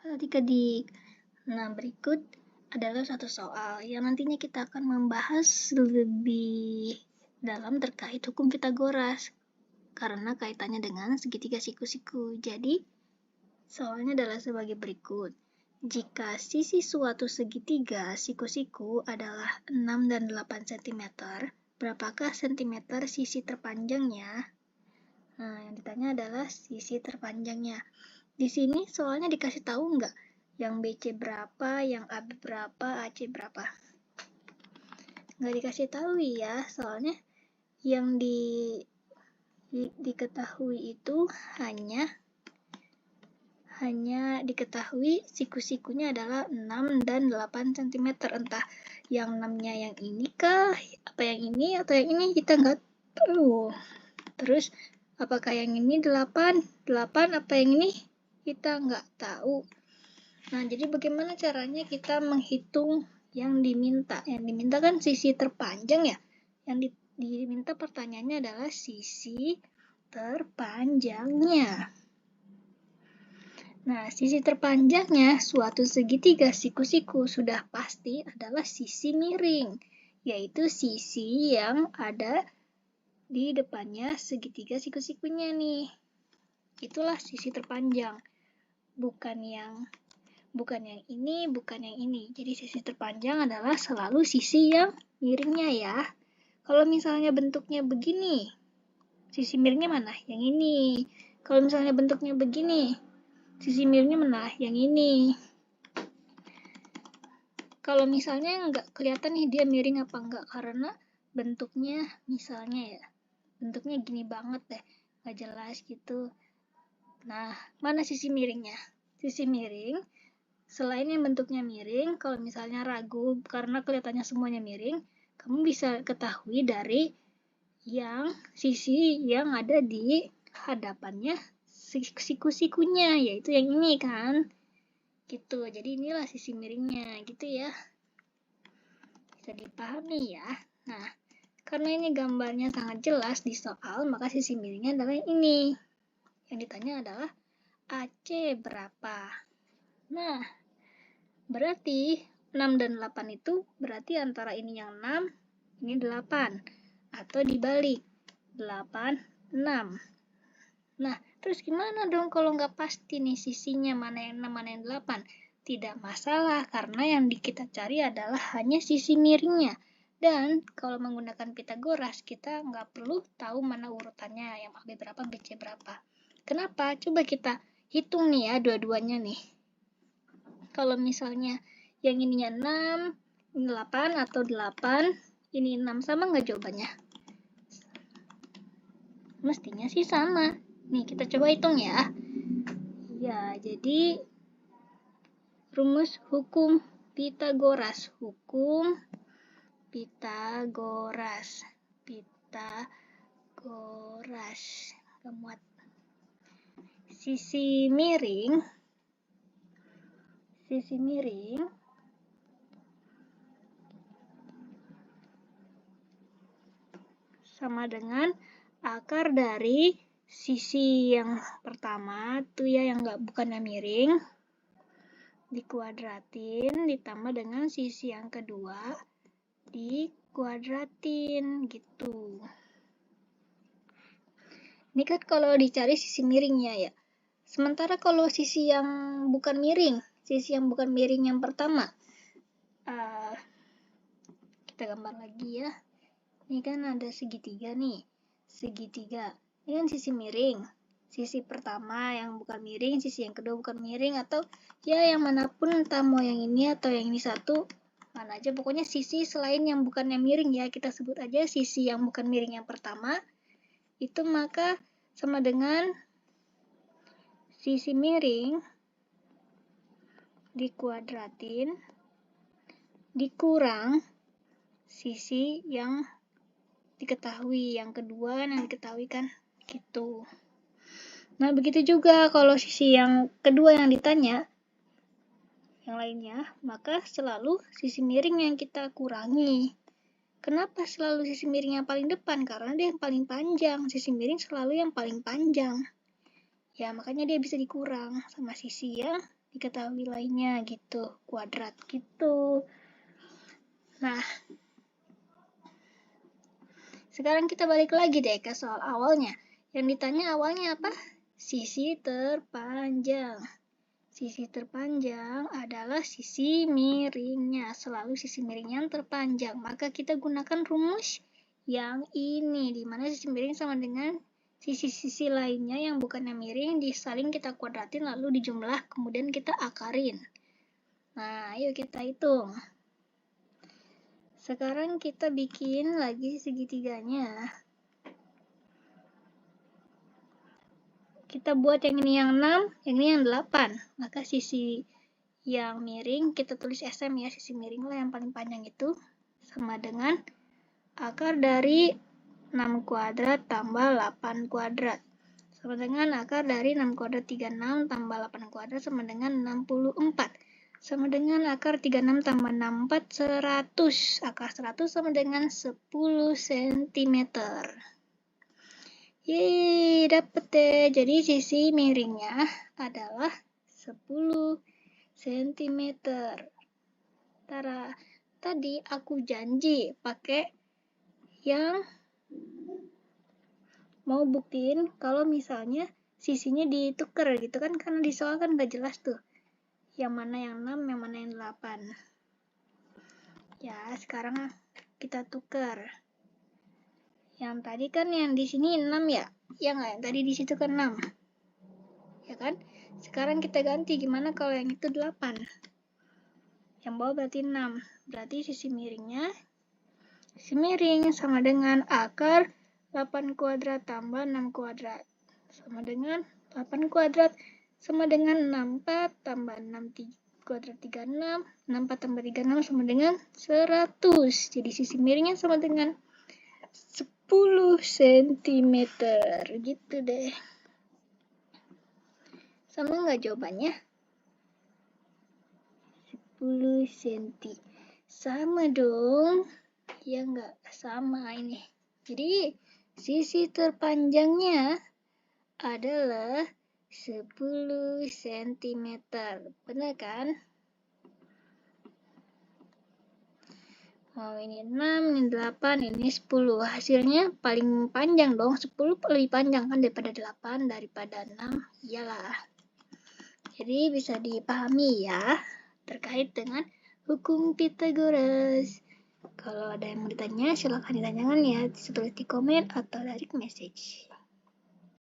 Adik-adik, nah berikut adalah satu soal yang nantinya kita akan membahas lebih dalam terkait hukum Pitagoras karena kaitannya dengan segitiga siku-siku. Jadi, soalnya adalah sebagai berikut. Jika sisi suatu segitiga siku-siku adalah 6 dan 8 cm, berapakah sentimeter sisi terpanjangnya? Nah, yang ditanya adalah sisi terpanjangnya. Di sini soalnya dikasih tahu nggak? Yang BC berapa, yang AB berapa, AC berapa? Nggak dikasih tahu ya, soalnya yang diketahui itu hanya diketahui siku-sikunya adalah 6 dan 8 cm. Entah yang 6-nya yang ini kah, apa yang ini, atau yang ini kita nggak tahu. Terus, apakah yang ini 8 apa yang ini? Kita nggak tahu. Nah, jadi bagaimana caranya kita menghitung yang diminta? Yang diminta kan sisi terpanjang ya. Yang diminta pertanyaannya adalah sisi terpanjangnya. Nah, sisi terpanjangnya suatu segitiga siku-siku sudah pasti adalah sisi miring, yaitu sisi yang ada di depannya segitiga siku-sikunya nih. Itulah sisi terpanjang. Bukan yang ini, bukan yang ini. Jadi sisi terpanjang adalah selalu sisi yang miringnya ya. Kalau misalnya bentuknya begini, sisi miringnya mana? Yang ini. Kalau misalnya bentuknya begini, sisi miringnya mana? Yang ini. Kalau misalnya nggak kelihatan nih dia miring apa enggak, karena bentuknya misalnya ya, bentuknya gini banget deh, nggak jelas gitu. Nah, mana sisi miringnya? Sisi miring, selain yang bentuknya miring, kalau misalnya ragu karena kelihatannya semuanya miring, kamu bisa ketahui dari yang sisi yang ada di hadapannya siku-sikunya, yaitu yang ini kan. Gitu, jadi inilah sisi miringnya, gitu ya. Bisa dipahami ya. Nah, karena ini gambarnya sangat jelas di soal, maka sisi miringnya adalah ini. Yang ditanya adalah AC berapa? Nah, berarti 6 dan 8 itu berarti antara ini yang 6, ini 8. Atau dibalik, 8, 6. Nah, terus gimana dong kalau nggak pasti nih sisinya mana yang 6, mana yang 8? Tidak masalah, karena yang kita cari adalah hanya sisi miringnya. Dan kalau menggunakan Pitagoras, kita nggak perlu tahu mana urutannya, yang AB berapa, BC berapa. Kenapa? Coba kita hitung nih ya dua-duanya nih. Kalau misalnya yang ininya 6, ini 8 atau 8, ini 6, sama nggak jawabannya? Mestinya sih sama. Nih, kita coba hitung ya. Ya, jadi rumus hukum Pitagoras. Hukum Pitagoras. Kemuat. Sisi miring sama dengan akar dari sisi yang pertama tuh ya, yang bukannya miring, dikuadratin ditambah dengan sisi yang kedua dikuadratin gitu. Ini kan kalau dicari sisi miringnya ya. Sementara kalau sisi yang bukan miring yang pertama, kita gambar lagi ya. Ini kan ada segitiga nih. Ini kan sisi miring. Sisi pertama yang bukan miring, sisi yang kedua bukan miring, atau ya yang manapun, entah mau yang ini atau yang ini satu, mana aja. Pokoknya sisi selain yang bukan yang miring ya, kita sebut aja sisi yang bukan miring yang pertama. Itu maka sama dengan sisi miring dikuadratin dikurang sisi yang diketahui, yang kedua yang diketahui kan gitu. Nah, begitu juga kalau sisi yang kedua yang ditanya, yang lainnya, maka selalu sisi miring yang kita kurangi. Kenapa selalu sisi miring yang paling depan? Karena dia yang paling panjang. Sisi miring selalu yang paling panjang. Ya, makanya dia bisa dikurang sama sisi yang diketahui lainnya gitu, kuadrat gitu. Nah, sekarang kita balik lagi deh ke soal awalnya. Yang ditanya awalnya apa? Sisi terpanjang. Sisi terpanjang adalah sisi miringnya, selalu sisi miring yang terpanjang. Maka kita gunakan rumus yang ini, di mana sisi miring sama dengan sisi-sisi lainnya yang bukannya miring, disaling kita kuadratin lalu dijumlah, kemudian kita akarin. Nah, ayo kita hitung. Sekarang kita bikin lagi segitiganya. Kita buat yang ini yang 6, yang ini yang 8. Maka sisi yang miring, kita tulis SM ya, sisi miring lah yang paling panjang itu, sama dengan akar dari 6 kuadrat tambah 8 kuadrat. Sama dengan akar dari 6 kuadrat 36 tambah 8 kuadrat sama dengan 64. Sama dengan akar 36 tambah 64, 100. Akar 100 sama dengan 10 cm. Yeay, dapet deh. Jadi sisi miringnya adalah 10 cm. Tara, tadi aku janji pakai yang mau buktiin kalau misalnya sisinya ditukar gitu kan, karena di soal kan gak jelas tuh yang mana yang 6, yang mana yang 8. Ya, sekarang kita tukar. Yang tadi kan yang di sini 6 ya? Ya nggak? Yang tadi di situ kan 6. Ya kan? Sekarang kita ganti, gimana kalau yang itu 8? Yang bawah berarti 6. Berarti sisi miringnya, sisi miring sama dengan akar 8 kuadrat tambah 6 kuadrat. Sama dengan 8 kuadrat sama dengan 64 tambah 6 kuadrat 36. 64 tambah 36 sama dengan 100. Jadi sisi miringnya sama dengan 10 cm. Gitu deh. Sama nggak jawabannya? 10 cm. Sama dong. Ya nggak? Sama ini. Jadi sisi terpanjangnya adalah 10 cm. Benar kan? Oh, ini 6, ini 8, ini 10. Hasilnya paling panjang dong. 10 lebih panjang kan daripada 8, daripada 6. Iyalah. Jadi bisa dipahami ya terkait dengan hukum Pythagoras. Kalau ada yang mau ditanya, silahkan ditanyakan ya. Tulis di komen atau direct message.